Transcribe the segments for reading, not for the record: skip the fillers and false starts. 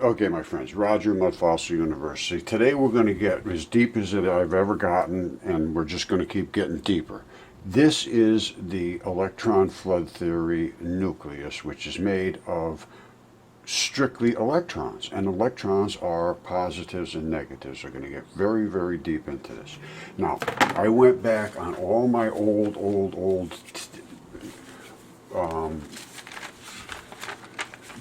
Okay, my friends, Roger, Mud Fossil University. Today we're going to get as deep as I've ever gotten, and we're just going to keep getting deeper. This is the electron flood theory nucleus, which is made of strictly electrons, and electrons are positives and negatives. We're going to get very, very deep into this. Now, I went back on all my old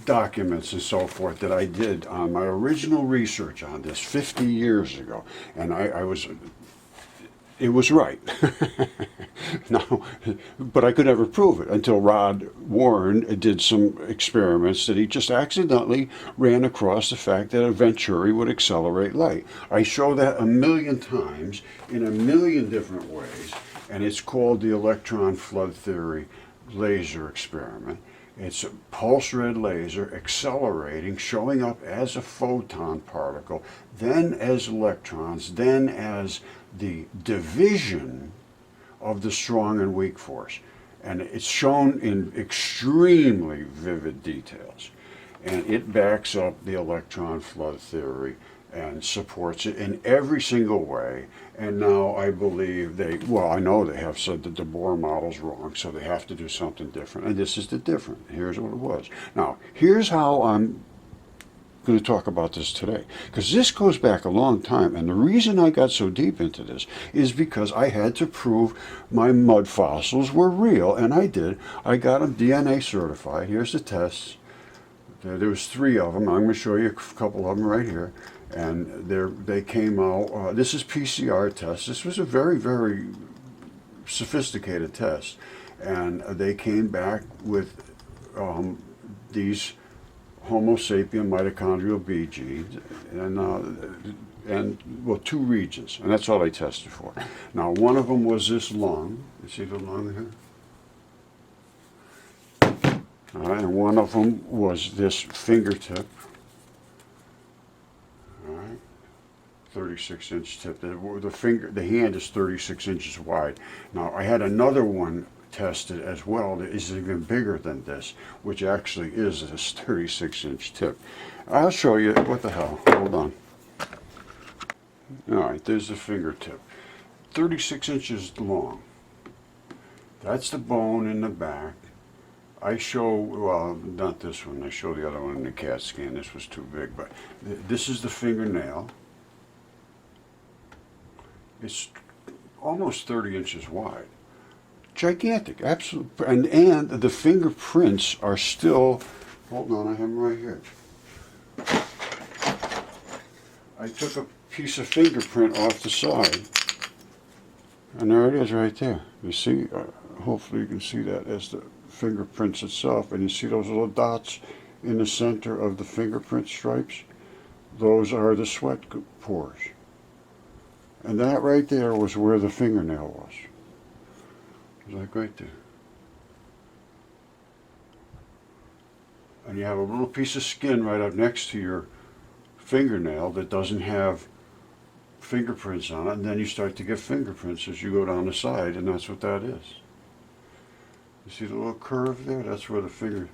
documents and so forth that I did on my original research on this 50 years ago, and it was right. Now, but I could never prove it until Rod Warren did some experiments that he just accidentally ran across the fact that a venturi would accelerate light. I show that a million times in a million different ways, and it's called the electron flood theory laser experiment. It's a pulse red laser accelerating, showing up as a photon particle, then as electrons, then as the division of the strong and weak force. And it's shown in extremely vivid details. And it backs up the electron flood theory and supports it in every single way. And now I believe I know they have said that the Bohr model's wrong, so they have to do something different. And this is the different. Here's what it was. Now, here's how I'm going to talk about this today, because this goes back a long time, and the reason I got so deep into this is because I had to prove my mud fossils were real, and I did. I got them DNA certified. Here's the tests. There was 3 of them. I'm going to show you a couple of them right here. And they came out, this is PCR test. This was a very, very sophisticated test. And they came back with these Homo sapien mitochondrial B genes and 2 regions. And that's all they tested for. Now, one of them was this lung. You see the lung here? All right, and one of them was this fingertip. 36-inch tip. The hand is 36 inches wide. Now, I had another one tested as well that is even bigger than this, which actually is this 36-inch tip. I'll show you. What the hell? Hold on. All right, there's the fingertip. 36 inches long. That's the bone in the back. I show, well, not this one. I show the other one in the CAT scan. This was too big, but this is the fingernail. It's almost 30 inches wide. Gigantic, absolutely. And the fingerprints are still, hold on, I have them right here. I took a piece of fingerprint off the side, and there it is right there. You see, hopefully you can see that as the fingerprints itself, and you see those little dots in the center of the fingerprint stripes? Those are the sweat pores. And that right there was where the fingernail was. It was like right there. And you have a little piece of skin right up next to your fingernail that doesn't have fingerprints on it, and then you start to get fingerprints as you go down the side, and that's what that is. You see the little curve there? That's where the fingertip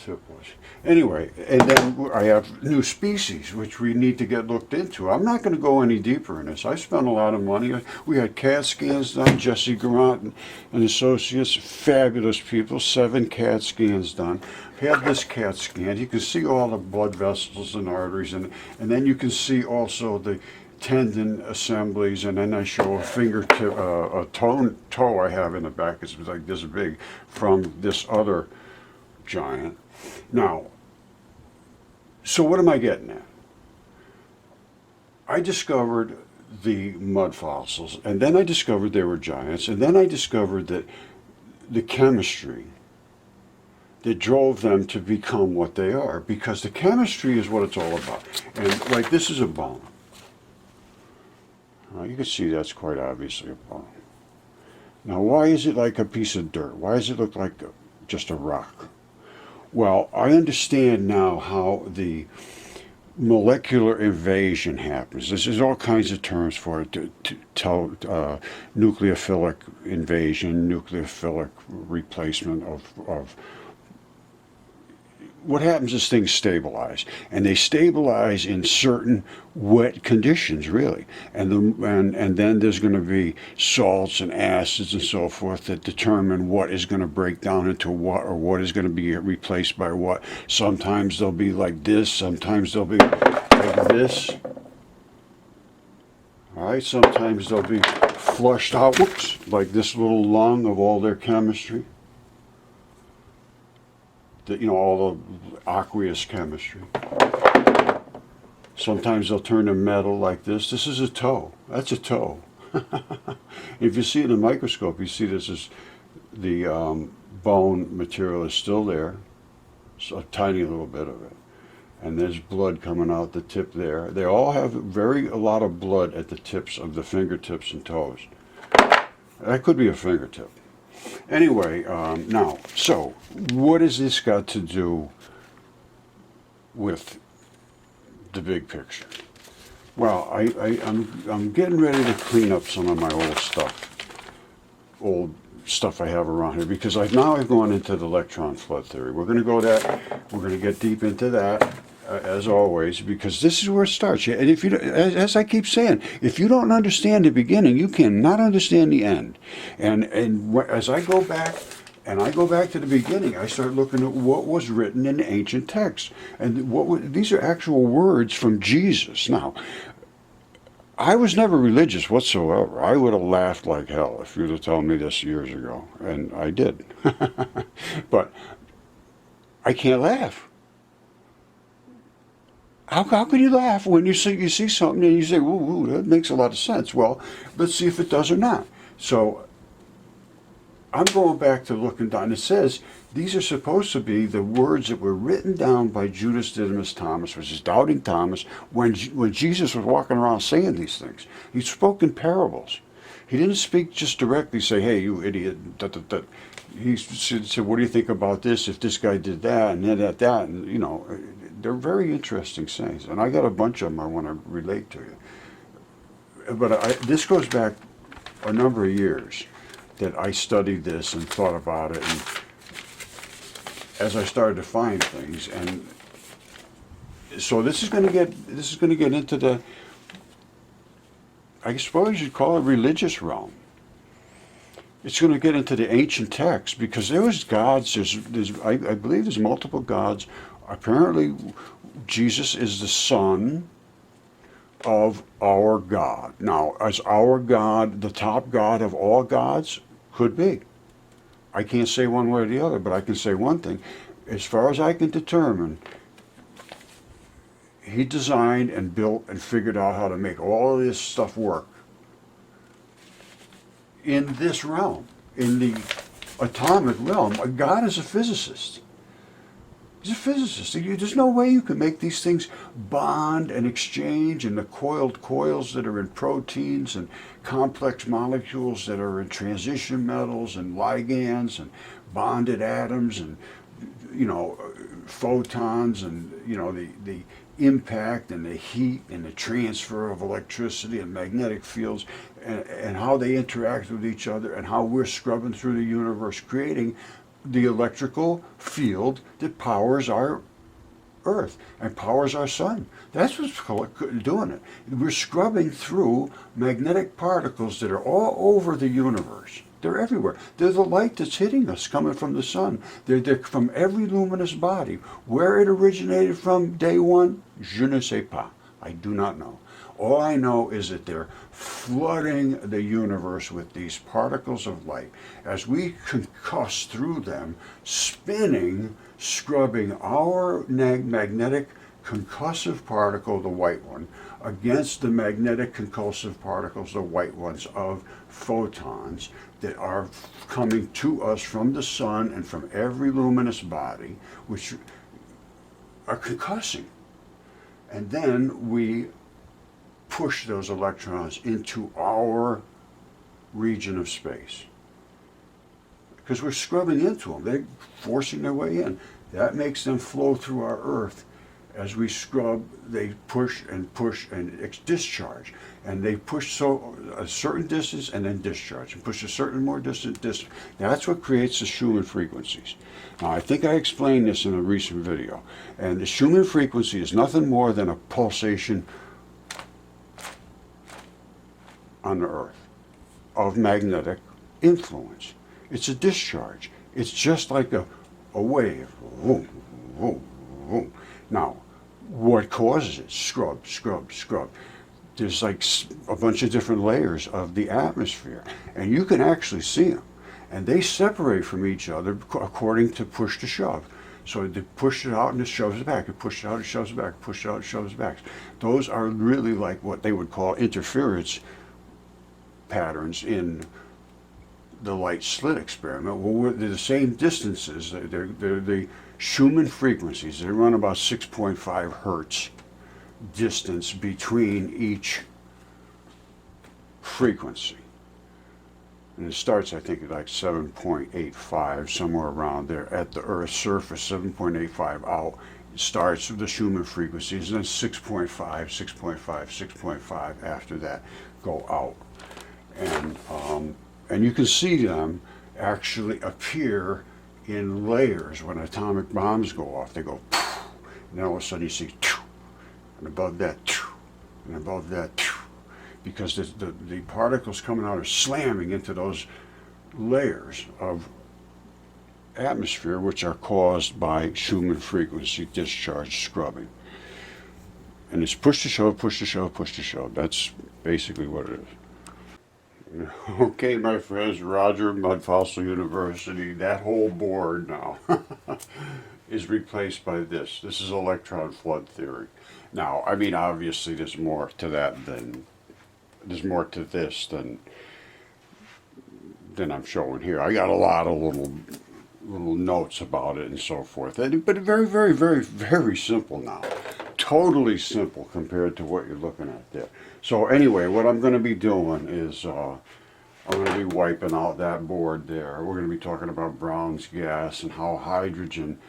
was. Anyway, and then I have new species, which we need to get looked into. I'm not going to go any deeper in this. I spent a lot of money. We had CAT scans done. Jesse Grant and associates, fabulous people, 7 CAT scans done. Had this CAT scan. You can see all the blood vessels and arteries, and then you can see also the tendon assemblies, and then I show a fingertip, a toe I have in the back. It's like this big from this other giant. Now, so what am I getting at? I discovered the mud fossils, and then I discovered they were giants, and then I discovered that the chemistry that drove them to become what they are, because the chemistry is what it's all about. And like this is a bone. You can see that's quite obviously a bone. Now, why is it like a piece of dirt? Why does it look like just a rock? Well, I understand now how the molecular invasion happens. There's all kinds of terms for it to tell nucleophilic invasion, nucleophilic replacement of what happens is things stabilize, and they stabilize in certain wet conditions, really. And then there's going to be salts and acids and so forth that determine what is going to break down into what, or what is going to be replaced by what. Sometimes they'll be like this, sometimes they'll be like this. All right, sometimes they'll be flushed out, whoops, like this little lung of all their chemistry. All the aqueous chemistry. Sometimes they'll turn to metal like this. This is a toe. That's a toe. If you see it in a microscope, you see this is the bone material is still there. So a tiny little bit of it. And there's blood coming out the tip there. They all have a lot of blood at the tips of the fingertips and toes. That could be a fingertip. Anyway, now, so what has this got to do with the big picture? Well, I'm getting ready to clean up some of my old stuff I have around here, because I've gone into the electron flood theory. We're going to get deep into that. As always, because this is where it starts. And if you, as I keep saying, if you don't understand the beginning, you cannot understand the end. And as I go back to the beginning, I start looking at what was written in the ancient texts, and these are actual words from Jesus. Now, I was never religious whatsoever. I would have laughed like hell if you'd have told me this years ago, and I did. But I can't laugh. How can you laugh when you see something and you say, ooh, that makes a lot of sense? Well, let's see if it does or not. So I'm going back to looking down. It says these are supposed to be the words that were written down by Judas Didymus Thomas, which is doubting Thomas, when Jesus was walking around saying these things. He spoke in parables. He didn't speak just directly, say, hey, you idiot. He said, what do you think about this if this guy did that and then that, and they're very interesting sayings, and I got a bunch of them I want to relate to you. But this goes back a number of years that I studied this and thought about it, and as I started to find things, and so this is going to get into the, I suppose you'd call it, religious realm. It's going to get into the ancient texts, because there was gods. I believe there's multiple gods. Apparently, Jesus is the son of our God. Now, is our God the top God of all gods? Could be. I can't say one way or the other, but I can say one thing. As far as I can determine, he designed and built and figured out how to make all of this stuff work in this realm, in the atomic realm. God is a physicist. He's a physicist. There's no way you can make these things bond and exchange, and the coiled coils that are in proteins, and complex molecules that are in transition metals and ligands and bonded atoms, and photons, and the impact and the heat and the transfer of electricity and magnetic fields, and how they interact with each other, and how we're scrubbing through the universe, creating the electrical field that powers our Earth and powers our sun. That's what's doing it. We're scrubbing through magnetic particles that are all over the universe. They're everywhere. They're the light that's hitting us coming from the sun. They're from every luminous body. Where it originated from day one, je ne sais pas. I do not know. All I know is that they're flooding the universe with these particles of light. As we concuss through them, spinning, scrubbing our magnetic concussive particle, the white one, against the magnetic concussive particles, the white ones, of photons that are coming to us from the sun and from every luminous body, which are concussing. And then we push those electrons into our region of space, because we're scrubbing into them. They're forcing their way in. That makes them flow through our Earth as we scrub, they push and discharge. And they push so a certain distance and then discharge, and push a certain more distant distance. That's what creates the Schumann frequencies. Now, I think I explained this in a recent video. And the Schumann frequency is nothing more than a pulsation on the Earth of magnetic influence. It's a discharge. It's just like a wave. Vroom, vroom, vroom. Now, what causes it? Scrub, scrub, scrub. There's like a bunch of different layers of the atmosphere, and you can actually see them. And they separate from each other according to push to shove. So they push it out and it shoves it back. It push it out, it shoves it back. Push it out, it shoves it back. Those are really like what they would call interference patterns in the light slit experiment. Well, they're the same distances. They're the Schumann frequencies. They run about 6.5 hertz distance between each frequency. And it starts, I think, at like 7.85, somewhere around there at the Earth's surface, 7.85 out. It starts with the Schumann frequencies, and then 6.5, 6.5, 6.5 after that go out. And you can see them actually appear in layers when atomic bombs go off. They go, and then all of a sudden you see, and above that, and above that, because the particles coming out are slamming into those layers of atmosphere, which are caused by Schumann frequency discharge scrubbing. And it's push to shove, push to shove, push to shove. That's basically what it is. Okay, my friends, Roger, Mud Fossil University, that whole board now is replaced by this. This is electron flood theory. Now, I mean, obviously there's more to that than, there's more to this than I'm showing here. I got a lot of little notes about it and so forth. But very, very, very, very simple now. Totally simple compared to what you're looking at there. So anyway, what I'm going to be doing is I'm going to be wiping out that board there. We're going to be talking about Brown's gas and how hydrogen,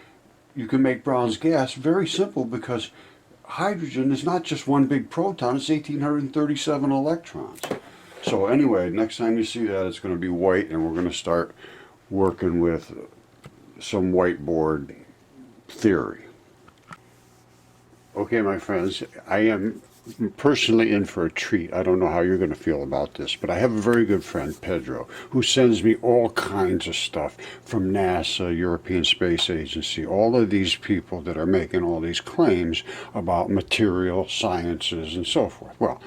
you can make Brown's gas very simple, because hydrogen is not just one big proton, it's 1,837 electrons. So anyway, next time you see that, it's going to be white, and we're going to start working with some whiteboard theory. Okay, my friends, I am personally in for a treat. I don't know how you're going to feel about this, but I have a very good friend, Pedro, who sends me all kinds of stuff from NASA, European Space Agency, all of these people that are making all these claims about material sciences and so forth. Well,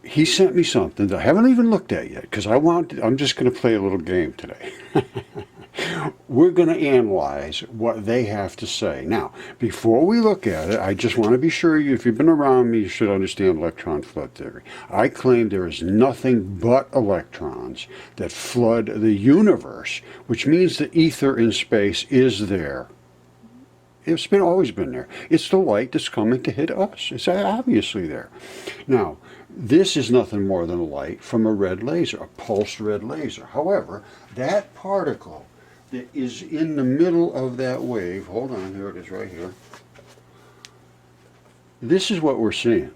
he sent me something that I haven't even looked at yet, because I'm just going to play a little game today. We're going to analyze what they have to say. Now, before we look at it, I just want to be sure, if you've been around me, you should understand electron flood theory. I claim there is nothing but electrons that flood the universe, which means the ether in space is there. It's always been there. It's the light that's coming to hit us. It's obviously there. Now, this is nothing more than a light from a red laser, a pulsed red laser. However, that particle that is in the middle of that wave, hold on, here it is right here. This is what we're seeing.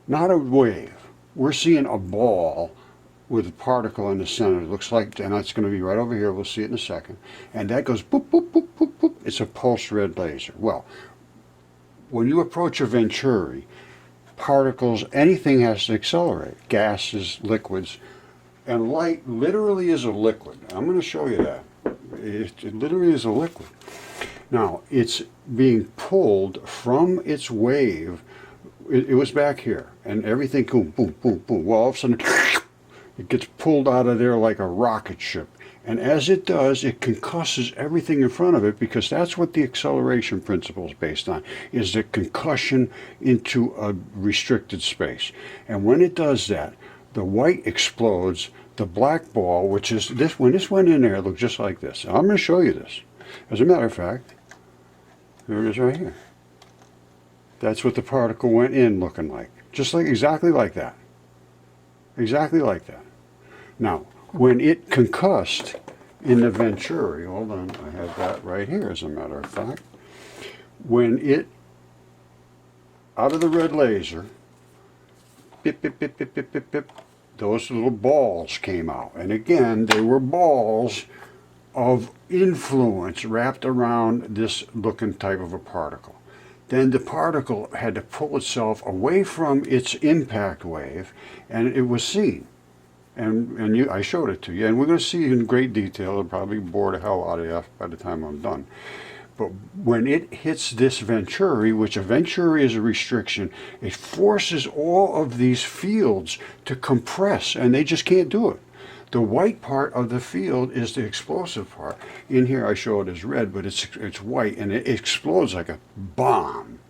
Not a wave. We're seeing a ball with a particle in the center. It looks like, and that's going to be right over here, we'll see it in a second. And that goes boop, boop, boop, boop, boop. It's a pulsed red laser. Well, when you approach a Venturi, particles, anything has to accelerate. Gases, liquids, and light literally is a liquid. I'm going to show you that. It literally is a liquid. Now, it's being pulled from its wave. It was back here, and everything, boom, boom, boom, boom. Well, all of a sudden, it gets pulled out of there like a rocket ship. And as it does, it concusses everything in front of it, because that's what the acceleration principle is based on, is the concussion into a restricted space. And when it does that, the white explodes, the black ball, which is this, when this went in there, it looked just like this. I'm going to show you this. As a matter of fact, here it is right here. That's what the particle went in looking like. Just like, exactly like that. Exactly like that. Now, when it concussed in the Venturi, hold on, I have that right here as a matter of fact. When it out of the red laser, bip, bip, bip, bip, bip, bip, bip, those little balls came out. And again, they were balls of influence wrapped around this looking type of a particle. Then the particle had to pull itself away from its impact wave, and it was seen. And I showed it to you, and we're going to see in great detail. It'll probably bore the hell out of you by the time I'm done. But when it hits this venturi, which a venturi is a restriction, it forces all of these fields to compress, and they just can't do it. The white part of the field is the explosive part. In here I show it as red, but it's white, and it explodes like a bomb.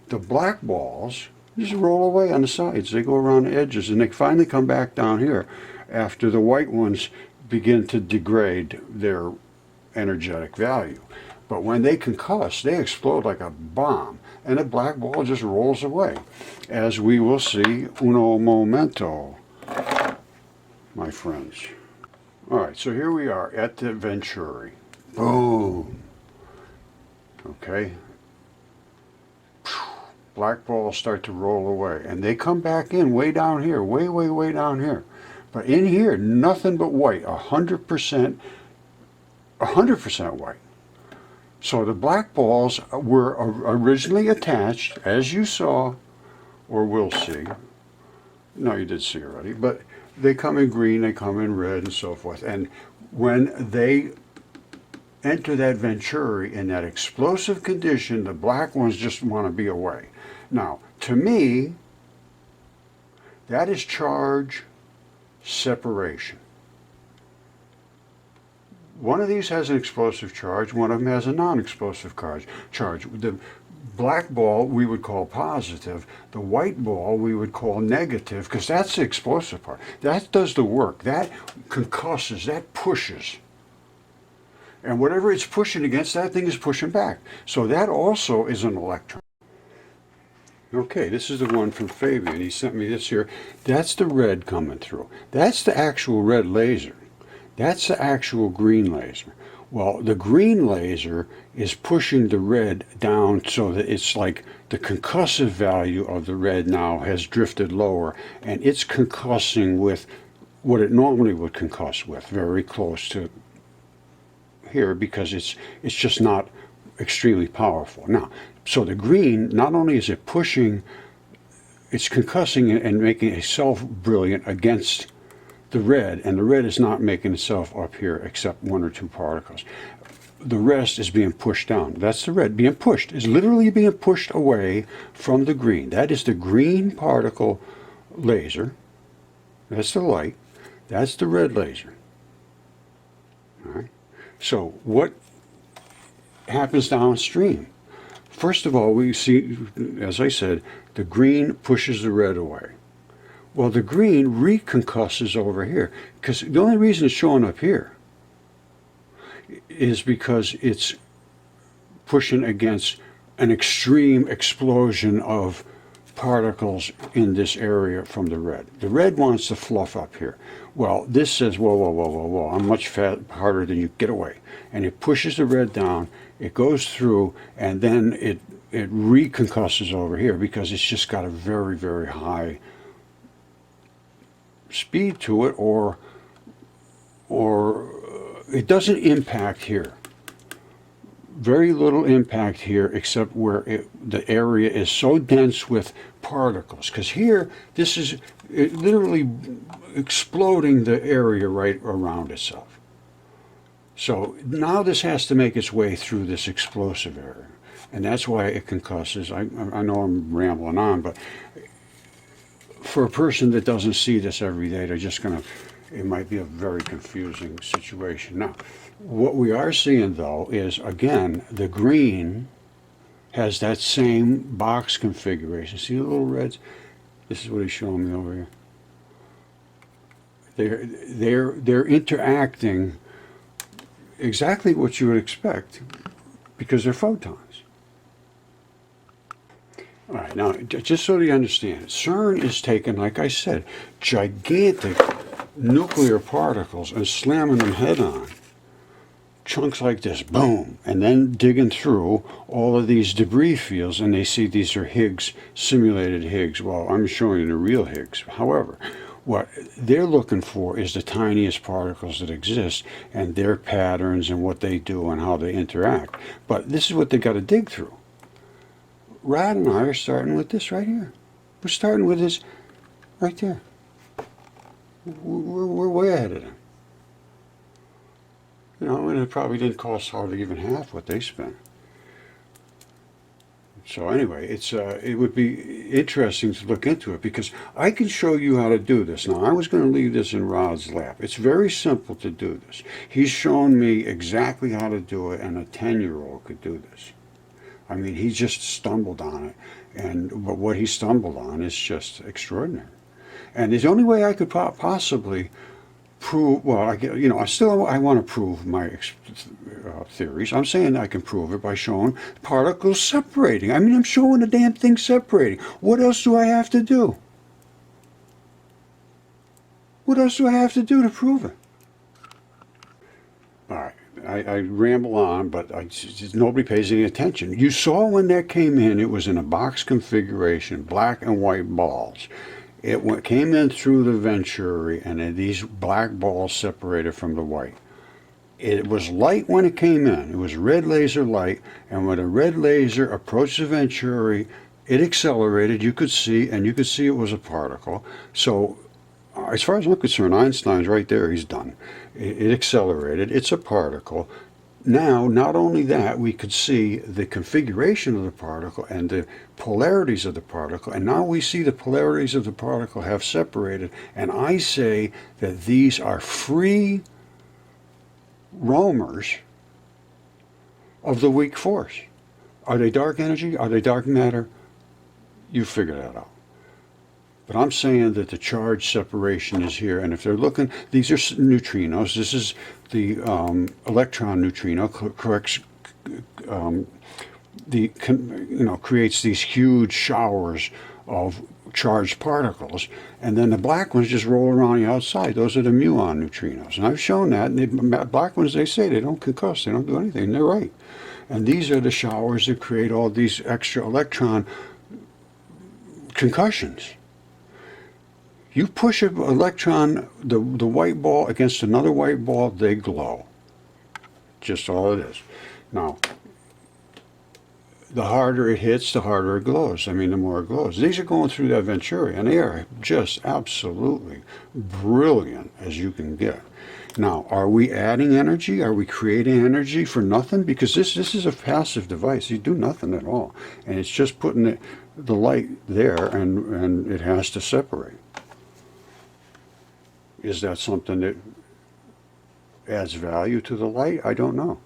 The black balls just roll away on the sides. They go around the edges, and they finally come back down here after the white ones begin to degrade their energetic value. But when they concuss, they explode like a bomb, and the black ball just rolls away, as we will see uno momento, my friends. All right, so here we are at the venturi. Boom. Okay. Black balls start to roll away, and they come back in way down here, way, way, way down here. But in here, nothing but white, 100% white. So the black balls were originally attached, as you saw, or will see. No, you did see already, but they come in green, they come in red, and so forth. And when they enter that venturi in that explosive condition, the black ones just want to be away. Now, to me, that is charge separation. One of these has an explosive charge, one of them has a non-explosive charge. The black ball we would call positive, the white ball we would call negative, because that's the explosive part. That does the work, that concusses, that pushes. And whatever it's pushing against, that thing is pushing back. So that also is an electron. Okay, this is the one from Fabian. He sent me this here. That's the red coming through. That's the actual red laser. That's the actual green laser. Well, the green laser is pushing the red down so that it's like the concussive value of the red now has drifted lower, and it's concussing with what it normally would concuss with, very close to here, because it's just not extremely powerful. Now, so the green, not only is it pushing, it's concussing and making itself brilliant against the red, and the red is not making itself up here except one or two particles. The rest is being pushed down. That's the red being pushed. It's literally being pushed away from the green. That is the green particle laser. That's the light. That's the red laser. All right. So what happens downstream? First of all, we see, as I said, the green pushes the red away. Well, the green reconcusses over here, because the only reason it's showing up here is because it's pushing against an extreme explosion of particles in this area from the red. The red wants to fluff up here. Well, this says, whoa, whoa, whoa, whoa, whoa, I'm much harder than you, get away. And it pushes the red down, it goes through, and then it reconcusses over here because it's just got a very, very high speed to it, or it doesn't impact here. Very little impact here, except where the area is so dense with particles. Because here, this is literally exploding the area right around itself. So now this has to make its way through this explosive area, and that's why it concusses. I know I'm rambling on, but for a person that doesn't see this every day, they're just going to, it might be a very confusing situation. Now, what we are seeing, though, is, again, the green has that same box configuration. See the little reds? This is what he's showing me over here. They're interacting exactly what you would expect, because they're photons. All right, now, just so you understand, CERN is taking, like I said, gigantic nuclear particles and slamming them head on, chunks like this, boom, and then digging through all of these debris fields, and they see these are Higgs, simulated Higgs. Well, I'm showing you the real Higgs. However, what they're looking for is the tiniest particles that exist and their patterns and what they do and how they interact. But this is what they got to dig through. Rod and I are starting with this right here. We're starting with this right there. We're way ahead of them. You know, and it probably didn't cost hardly even half what they spent. So anyway, it would be interesting to look into it, because I can show you how to do this. Now, I was going to leave this in Rod's lap. It's very simple to do this. He's shown me exactly how to do it, and a 10-year-old could do this. I mean, he just stumbled on it, but what he stumbled on is just extraordinary. And the only way I could possibly prove, well, I want to prove my theories. I'm saying I can prove it by showing particles separating. I mean, I'm showing the damn thing separating. What else do I have to do? What else do I have to do to prove it? All right, I ramble on, but nobody pays any attention. You saw when that came in, it was in a box configuration, black and white balls. It came in through the venturi, and these black balls separated from the white. It was light when it came in. It was red laser light, and when a red laser approached the venturi, it accelerated. You could see it was a particle. So, as far as I'm concerned, Einstein's right there. He's done. It accelerated. It's a particle. Now, not only that, we could see the configuration of the particle and the polarities of the particle, and now we see the polarities of the particle have separated, and I say that these are free roamers of the weak force. Are they dark energy? Are they dark matter? You figure that out. But I'm saying that the charge separation is here, and if they're looking, these are neutrinos. This is the electron neutrino, corrects, creates these huge showers of charged particles, and then the black ones just roll around the outside. Those are the muon neutrinos, and I've shown that. And the black ones, they say they don't concuss, they don't do anything. And they're right. And these are the showers that create all these extra electron concussions. You push an electron, the white ball, against another white ball, they glow. Just all it is. Now, the harder it hits, the harder it glows. I mean, the more it glows. These are going through that venturi, and they are just absolutely brilliant as you can get. Now, are we adding energy? Are we creating energy for nothing? Because this is a passive device. You do nothing at all. And it's just putting the light there, and it has to separate. Is that something that adds value to the light? I don't know.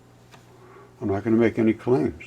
I'm not going to make any claims.